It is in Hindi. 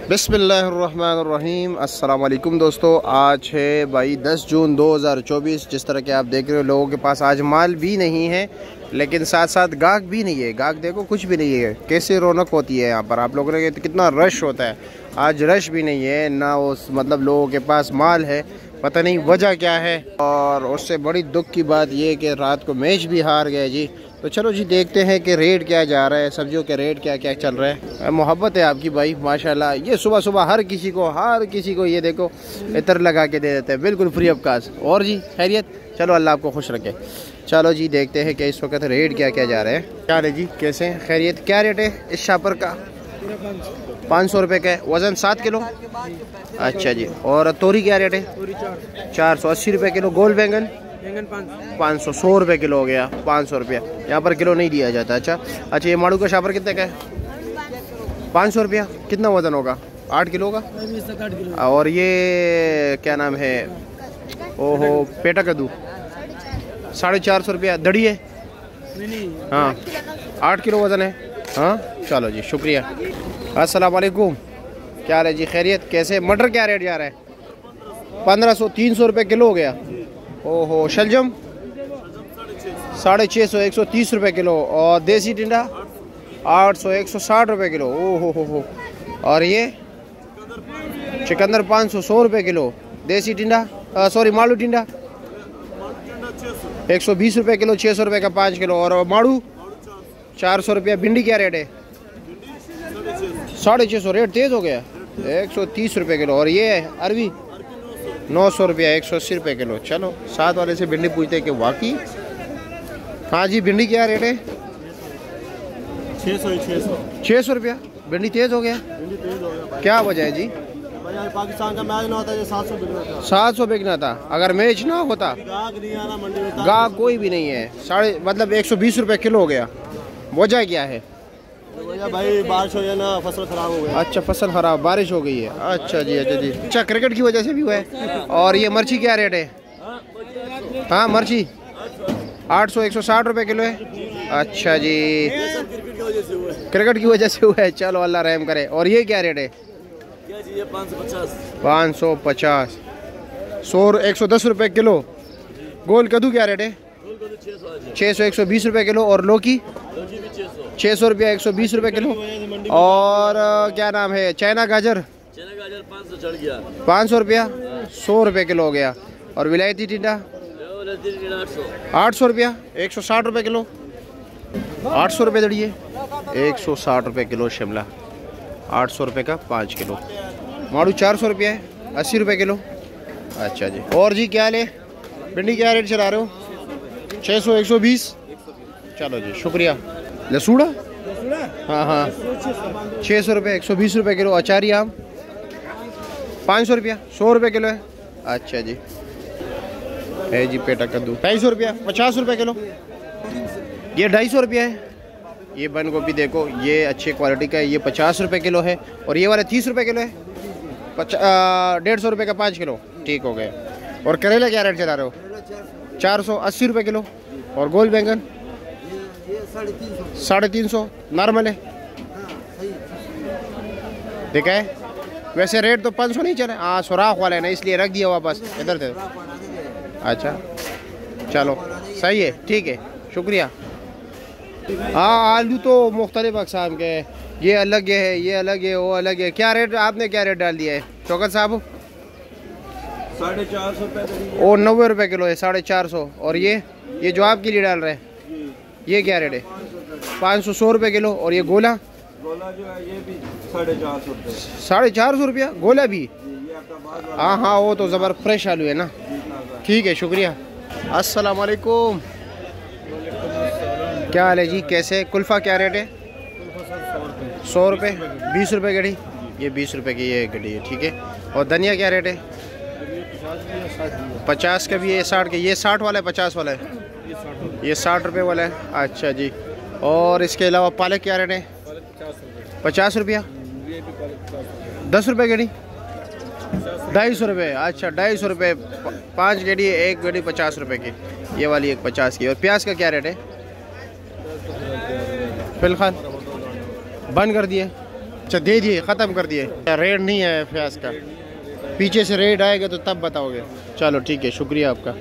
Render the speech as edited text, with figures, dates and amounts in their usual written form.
बिस्मिल्लाहिर्रहमानिर्रहीम। अस्सलाम वालेकुम दोस्तों, आज है भाई 10 जून 2024। जिस तरह के आप देख रहे हो, लोगों के पास आज माल भी नहीं है, लेकिन साथ साथ गाहक भी नहीं है। गाहक देखो कुछ भी नहीं है। कैसे रौनक होती है यहाँ पर, आप लोगों ने कितना रश होता है। आज रश भी नहीं है ना, उस मतलब लोगों के पास माल है, पता नहीं वजह क्या है। और उससे बड़ी दुख की बात यह है कि रात को मैच भी हार गए जी। तो चलो जी देखते हैं कि रेट क्या जा रहा है, सब्जियों के रेट क्या क्या चल रहे हैं। मोहब्बत है आपकी भाई माशाल्लाह। ये सुबह सुबह हर किसी को ये देखो इतर लगा के दे देते हैं, बिल्कुल फ्री ऑफ कास्ट। और जी खैरियत, चलो अल्लाह आपको खुश रखे। चलो जी देखते हैं कि इस वक्त रेट क्या क्या जा रहे हैं। क्या है जी, कैसे हैं, खैरियत? क्या रेट है इस शापर का? 500 रुपये का है। वज़न 7 किलो। अच्छा जी। और तोरी क्या रेट है? 480 रुपये किलो। गोल बैंगन 500, 100 रुपये किलो हो गया। 500 रुपया यहाँ पर किलो नहीं दिया जाता। अच्छा ये माड़ू का शापर कितने का है? 500 रुपया। कितना वज़न होगा? 8 किलो का। और ये क्या नाम है, ओहो पेटा कद्दू 450 रुपया। दड़ी है? हाँ 8 किलो वज़न है। हाँ चलो जी शुक्रिया। अस्सलाम वालेकुम। क्या हाल है जी, खैरियत? कैसे? मटर क्या रेट जा रहा है? 1500, 300 रुपये किलो हो गया। ओहो शलजम 650, 130 रुपये किलो। और देसी टिंडा 800, 160 रुपये किलो। ओहो हो। और ये चिकंदर 500, 100 रुपये किलो। देसी टिंडा सॉरी मालू टिंडा 120 रुपये किलो, 600 रुपये का 5 किलो। और माड़ू 400 रुपया। भिंडी क्या रेट है? 650। रेट तेज़ हो गया। 130 रुपये किलो। और ये अरबी 900 रुपया, 180 रुपये किलो। चलो साथ वाले से भिंडी पूछते हैं कि वाकई। हाँ जी भिंडी क्या रेट है? 600 रुपया। भिंडी तेज़ हो गया। क्या वजह है जी? पाकिस्तान का मैच ना होता है 700 बिकना था। अगर मैच ना होता, गाहक कोई भी नहीं है। 120 रुपये किलो हो गया। वजह क्या है भाई? बारिश हो गया ना, फसल खराब हो गई। अच्छा फसल खराब, बारिश हो गई है। अच्छा जी, अच्छा जी। अच्छा क्रिकेट की वजह से भी हुआ है। और ये मिर्ची क्या रेट है? हाँ मिर्ची 800, 160 रुपये किलो है। अच्छा जी, क्रिकेट की वजह से हुआ है। चलो अल्लाह रहम करे। और ये क्या रेट है? 550, 110 रुपये किलो। गोल कद्दू क्या रेट है? 600, 120 रुपये किलो। और लौकी 600 रुपया, 120 रुपये किलो। और क्या नाम है, चाइना गाजर 500 रुपया, 100 रुपये किलो हो गया। और विलायती टिंडा 800 रुपया, 160 रुपये किलो। 800 रुपये दड़िए, 160 रुपये किलो। शिमला 800 रुपये का 5 किलो। माड़ू 400 रुपया है, 80 रुपये किलो। अच्छा जी। और जी क्या ले, भिंडी क्या रेट चला रहे हो? 600, 120। चलो जी शुक्रिया। लसूड़ा हाँ 600 रुपये, 120 रुपये किलो। अचारी आम 500 रुपया, 100 रुपये किलो है। अच्छा जी। है जी पेटा कद्दू 250 रुपया, 50 रुपये किलो। ये 250 रुपया है। ये बंद गोभी देखो, ये अच्छी क्वालिटी का है, ये 50 रुपये किलो है। और ये वाला 30 रुपये किलो है। 150 रुपये का 5 किलो। ठीक हो गया। और करेला क्या रेट चला रहे हो? 480 रुपये किलो। और गोल बैंगन 350 नॉर्मल है। देखा है, वैसे रेट तो 500 नहीं चले। हाँ सुराख वाला है ना, इसलिए रख दिया वापस इधर से। अच्छा चलो सही है, ठीक है शुक्रिया। हाँ आलू तो मुख्तलिफ अक़साम के हैं। ये अलग है, ये अलग है, वो अलग है। क्या रेट आपने क्या रेट डाल दिया है चौकत साहब? 450 रुपये। और 90 रुपये किलो है, 450। और ये जो आपके लिए डाल रहे हैं ये क्या रेट है? 500, 100 रुपये किलो। और ये गोला जो है ये भी 450 रुपये। 450 रुपया गोला भी? हाँ वो तो ज़बर फ्रेश आलू है ना। ठीक है शुक्रिया। अस्सलाम वालेकुम। क्या हाल है जी, कैसे? कुल्फ़ा क्या रेट है? 100 रुपये, 20 रुपये गड्डी। ये 20 रुपये की ये गड्डी है, ठीक है। और धनिया क्या रेट है? 50 का भी है, 60 का। ये 60 वाला है, 50 वाला है? ये 60 रुपये वाला है। अच्छा जी। और इसके अलावा पालक क्या रेट है? 50 रुपया, 10 रुपये गड्डी, 250 रुपये। अच्छा 250 रुपये 5 गड्डी, एक गड्डी 50 रुपये की। ये वाली एक 50 की। और प्याज का क्या रेट है? फिलहाल बंद कर दिए। अच्छा दे दिए, ख़त्म कर दिए। रेट नहीं है प्याज का, पीछे से रेट आएगा तो तब बताओगे। चलो ठीक है, शुक्रिया आपका।